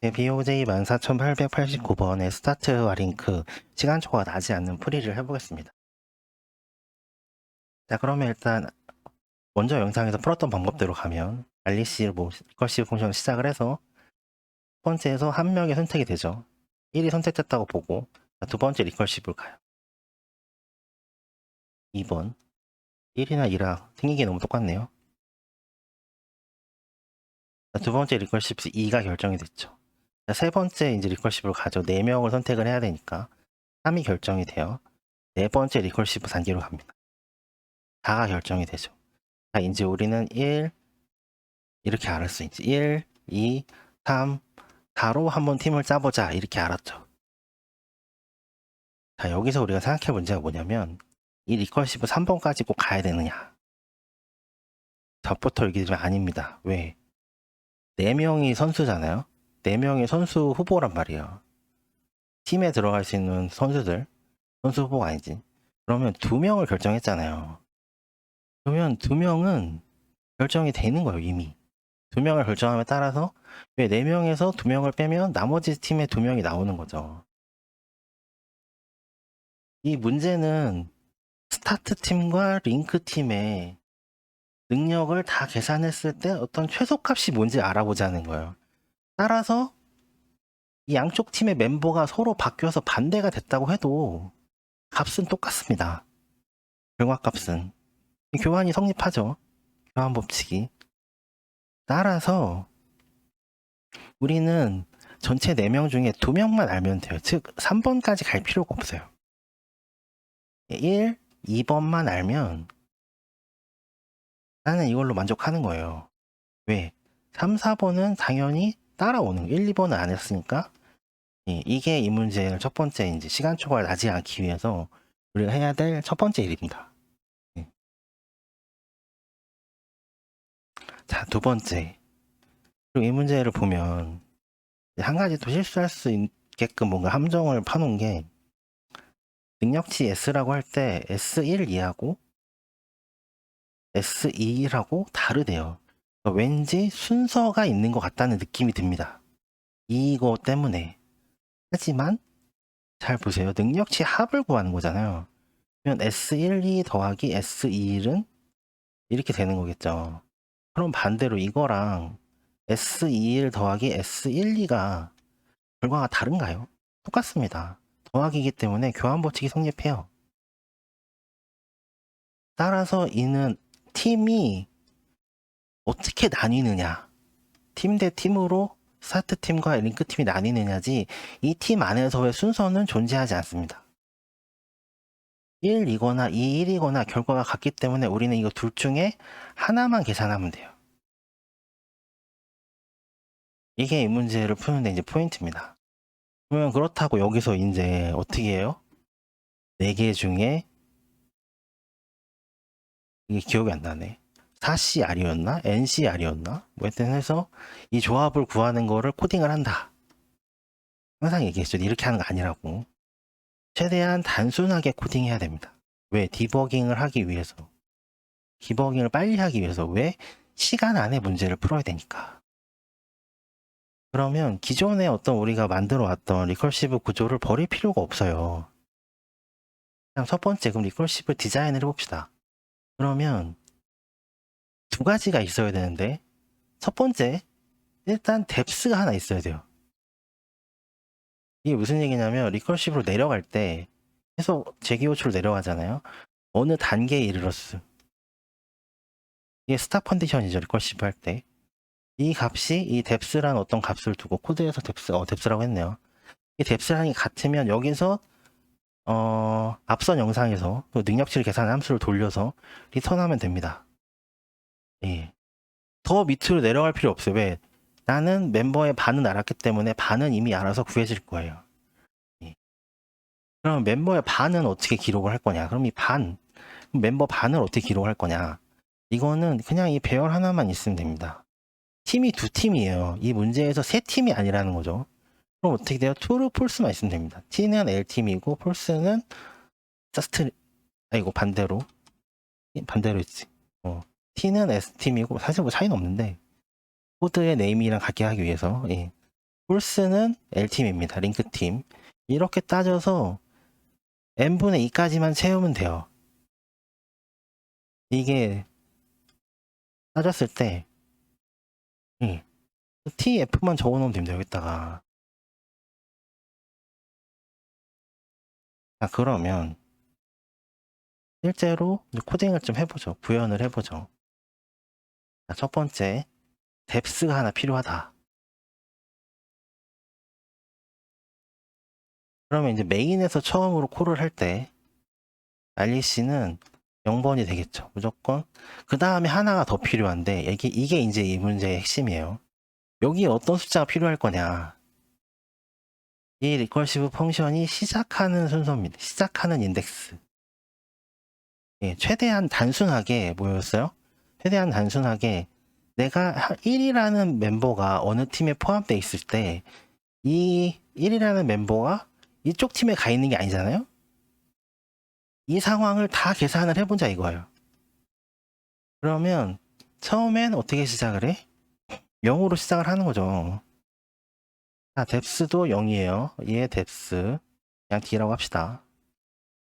네, BOJ 14889번의 스타트와 링크, 시간 초과가 나지 않는 풀이를 해보겠습니다. 자, 그러면 일단 먼저 영상에서 풀었던 방법대로 가면 알리시 리커시브 펑션을 시작을 해서 첫 번째에서 한 명이 선택이 되죠. 1이 선택됐다고 보고 두 번째 리커시브를 가요. 2번 1이나 2랑 생기기 너무 똑같네요. 두 번째 리커시브 2가 결정이 됐죠. 자, 세 번째 이제 리커시브를 가죠. 4명을 선택을 해야 되니까 3이 결정이 돼요. 네 번째 리커시브 단계로 갑니다. 4가 결정이 되죠. 자, 이제 우리는 1 이렇게 알았어. 이제 1, 2, 3, 4로 한번 팀을 짜보자 이렇게 알았죠. 자, 여기서 우리가 생각할 문제가 뭐냐면 이 리커시브 3번까지 꼭 가야 되느냐. 저부터 얘기 드리면 아닙니다. 왜? 4명이 선수잖아요. 4명이 선수 후보란 말이에요. 팀에 들어갈 수 있는 선수들, 선수 후보가 아니지. 그러면 2명을 결정했잖아요. 그러면 2명은 결정이 되는 거예요, 이미. 2명을 결정함에 따라서 왜 4명에서 2명을 빼면 나머지 팀에 2명이 나오는 거죠. 이 문제는 스타트 팀과 링크 팀의 능력을 다 계산했을 때 어떤 최소값이 뭔지 알아보자는 거예요. 따라서 이 양쪽 팀의 멤버가 서로 바뀌어서 반대가 됐다고 해도 값은 똑같습니다. 결과값은. 교환이 성립하죠. 교환 법칙이. 따라서 우리는 전체 4명 중에 2명만 알면 돼요. 즉 3번까지 갈 필요가 없어요. 1, 2번만 알면 나는 이걸로 만족하는 거예요. 왜? 3, 4번은 당연히 따라오는 거. 1, 2번은 안 했으니까 이게 이 문제의 첫 번째 이제 시간 초과를 나지 않기 위해서 우리가 해야 될 첫 번째 일입니다. 자, 두 번째. 그리고 이 문제를 보면 한 가지 또 실수할 수 있게끔 뭔가 함정을 파놓은 게 능력치 S라고 할 때 S1, 2하고 S2라고 다르대요. 왠지 순서가 있는 것 같다는 느낌이 듭니다. 이거 때문에. 하지만 잘 보세요. 능력치 합을 구하는 거잖아요. 그러면 S12 더하기 S21은 이렇게 되는 거겠죠. 그럼 반대로 이거랑 S21 더하기 S12가 결과가 다른가요? 똑같습니다. 더하기이기 때문에 교환 법칙이 성립해요. 따라서 이는 팀이 어떻게 나뉘느냐, 팀 대 팀으로 스타트 팀과 링크 팀이 나뉘느냐지 이 팀 안에서의 순서는 존재하지 않습니다. 1이거나 2, 1이거나 결과가 같기 때문에 우리는 이거 둘 중에 하나만 계산하면 돼요. 이게 이 문제를 푸는데 이제 포인트입니다. 그러면 그렇다고 여기서 이제 어떻게 해요? 4개 중에 이게 기억이 안 나네. 4CR이었나? NCR이었나? 뭐 하여튼 해서 이 조합을 구하는 거를 코딩을 한다. 항상 얘기했죠. 이렇게 하는 거 아니라고. 최대한 단순하게 코딩해야 됩니다. 왜? 디버깅을 하기 위해서. 디버깅을 빨리 하기 위해서. 왜? 시간 안에 문제를 풀어야 되니까. 그러면 기존에 어떤 우리가 만들어 왔던 리커시브 구조를 버릴 필요가 없어요. 그냥 첫 번째, 그럼 리커시브 디자인을 해봅시다. 그러면 두 가지가 있어야 되는데, 첫 번째, 일단 뎁스가 하나 있어야 돼요. 이게 무슨 얘기냐면, 리커시브로 내려갈 때, 계속 제기호출로 내려가잖아요. 어느 단계에 이르렀어. 이게 스탑 컨디션이죠, 리커시브 할 때. 이 값이 이 뎁스라는 어떤 값을 두고 코드에서 뎁스라고 했네요. 이 뎁스라는 게 같으면 여기서 앞선 영상에서 능력치를 계산한 함수를 돌려서 리턴하면 됩니다. 예. 더 밑으로 내려갈 필요 없어요. 왜? 나는 멤버의 반은 알았기 때문에 반은 이미 알아서 구해질 거예요. 예. 그럼 멤버의 반은 어떻게 기록을 할 거냐? 그럼 멤버 반을 어떻게 기록할 거냐? 이거는 그냥 이 배열 하나만 있으면 됩니다. 팀이 2팀이에요. 이 문제에서 3팀이 아니라는 거죠. 그럼 어떻게 돼요? true, false만 있으면 됩니다. t는 L팀이고 false는 이거 반대로 있지. t는 S팀이고 사실 뭐 차이는 없는데 코드의 네임이랑 같게 하기 위해서 홀스는 L팀입니다. 링크팀. 이렇게 따져서 n분의 2까지만 채우면 돼요. 이게 따졌을 때 TF만 적어놓으면 됩니다. 여기다가. 자, 그러면 실제로 코딩을 좀 해보죠. 구현을 해보죠. 자, 첫 번째, 뎁스가 하나 필요하다. 그러면 이제 메인에서 처음으로 콜을 할 때 REC는 0번이 되겠죠. 무조건. 그 다음에 하나가 더 필요한데 이게 이제 이 문제의 핵심이에요. 여기 어떤 숫자가 필요할 거냐. 이 리커시브 펑션이 시작하는 순서입니다. 시작하는 인덱스. 예, 최대한 단순하게 뭐였어요? 최대한 단순하게 내가 1이라는 멤버가 어느 팀에 포함되어 있을 때 이 1이라는 멤버가 이쪽 팀에 가 있는 게 아니잖아요? 이 상황을 다 계산을 해보자 이거예요. 그러면 처음엔 어떻게 시작을 해? 0으로 시작을 하는 거죠. 자, 뎁스도 0이에요. 얘 뎁스 그냥 D라고 합시다.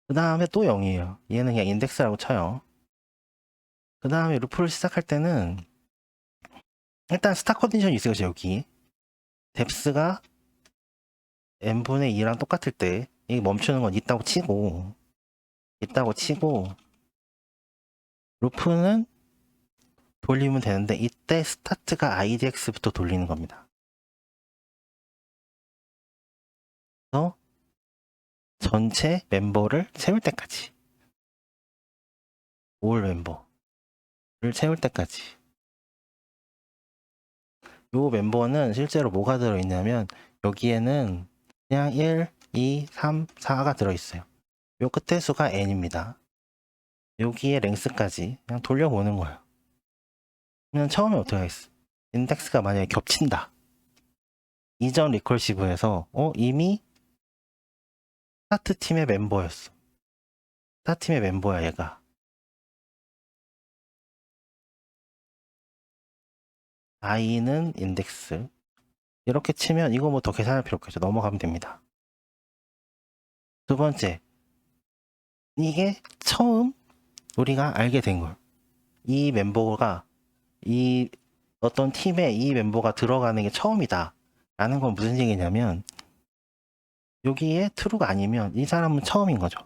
그 다음에 또 0이에요. 얘는 그냥 인덱스라고 쳐요. 그 다음에 루프를 시작할 때는 일단 스타 컨디션이 있어요. 여기 뎁스가 n분의 2랑 똑같을 때 이게 멈추는 건 있다고 치고 루프는 돌리면 되는데 이때 스타트가 idx부터 돌리는 겁니다. 그래서 전체 멤버를 채울 때까지 올 멤버를 채울 때까지 요 멤버는 실제로 뭐가 들어있냐면 여기에는 그냥 1, 2, 3, 4가 들어있어요. 요 끝의 수가 n입니다. 여기에 랭스까지 그냥 돌려보는 거예요. 그러면 처음에 어떻게 하겠어? 인덱스가 만약에 겹친다. 이전 리컬시브에서 이미 스타트 팀의 멤버였어. 스타트 팀의 멤버야 얘가. i는 인덱스. 이렇게 치면 이거 뭐 더 계산할 필요 없겠죠. 넘어가면 됩니다. 두 번째, 이게 처음 우리가 알게 된 걸. 이 멤버가 이 어떤 팀에 이 멤버가 들어가는 게 처음이다 라는 건 무슨 얘기냐면 여기에 true가 아니면 이 사람은 처음인 거죠.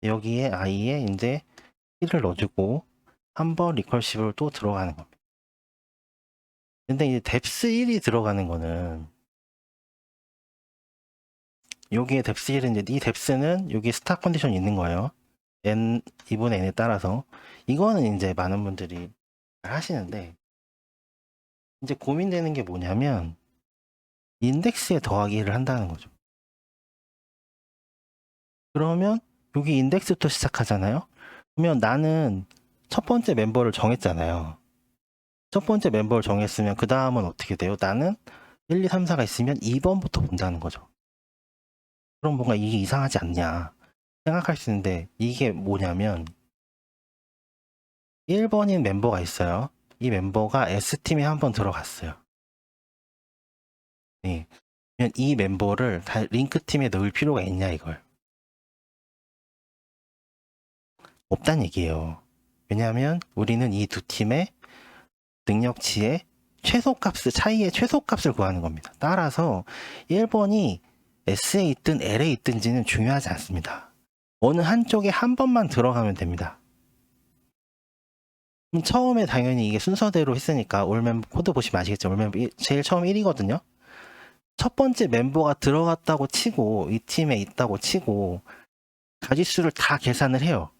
여기에 i에 이제 1을 넣어주고 한번 리컬시브를 또 들어가는 겁니다. 근데 이제 뎁스 1이 들어가는 거는 여기에 뎁스 1은 이제 이 뎁스는 여기 스타 컨디션이 있는 거예요. n 2분의 n에 따라서 이거는 이제 많은 분들이 잘 하시는데 이제 고민되는 게 뭐냐면 인덱스에 더하기를 한다는 거죠. 그러면 여기 인덱스부터 시작하잖아요. 그러면 나는 첫 번째 멤버를 정했잖아요. 첫 번째 멤버를 정했으면 그 다음은 어떻게 돼요? 나는 1, 2, 3, 4가 있으면 2번부터 본다는 거죠. 그럼 뭔가 이게 이상하지 않냐 생각할 수 있는데 이게 뭐냐면 1번인 멤버가 있어요. 이 멤버가 S팀에 한번 들어갔어요. 네. 그러면 이 멤버를 다 링크팀에 넣을 필요가 있냐 이걸. 없단 얘기예요. 왜냐하면 우리는 이 두 팀의 능력치의 차이의 최소값을 구하는 겁니다. 따라서 1번이 S에 있든 L에 있든지는 중요하지 않습니다. 어느 한쪽에 한 번만 들어가면 됩니다. 처음에 당연히 이게 순서대로 했으니까 올 멤버 코드 보시면 아시겠죠. 올 멤버 제일 처음 1이거든요. 첫 번째 멤버가 들어갔다고 치고 이 팀에 있다고 치고 가지수를 다 계산을 해요.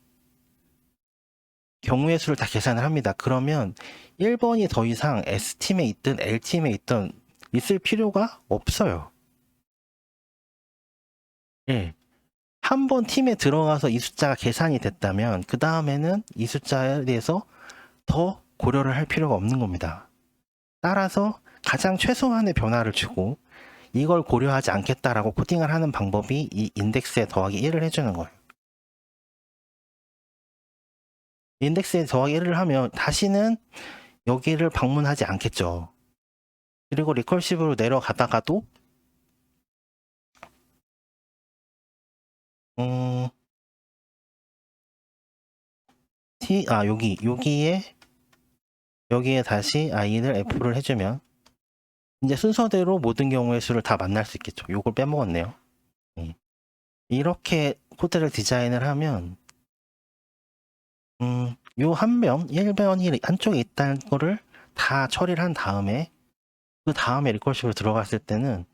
경우의 수를 다 계산을 합니다. 그러면 1번이 더 이상 S팀에 있든 L팀에 있든 있을 필요가 없어요. 예. 한 번 팀에 들어가서 이 숫자가 계산이 됐다면 그 다음에는 이 숫자에 대해서 더 고려를 할 필요가 없는 겁니다. 따라서 가장 최소한의 변화를 주고 이걸 고려하지 않겠다라고 코딩을 하는 방법이 이 인덱스에 더하기 1을 해주는 거예요. 인덱스에 더하기 1을 하면 다시는 여기를 방문하지 않겠죠. 그리고 리커시브로 내려가다가도 여기에 다시 i를 f를 해주면 이제 순서대로 모든 경우의 수를 다 만날 수 있겠죠. 요걸 빼먹었네요. 이렇게 코드를 디자인을 하면 요 한 면, 1변이 한쪽에 있다는 거를 다 처리를 한 다음에 그 다음에 리커시브로 들어갔을 때는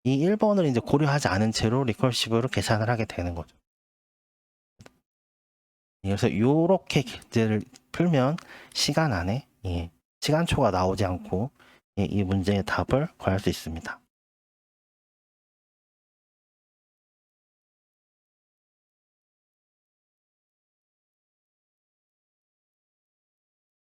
이 1번을 이제 고려하지 않은 채로 리커시브로 계산을 하게 되는 거죠. 그래서 요렇게 문제를 풀면 시간 안에 시간초가 나오지 않고 이 문제의 답을 구할 수 있습니다.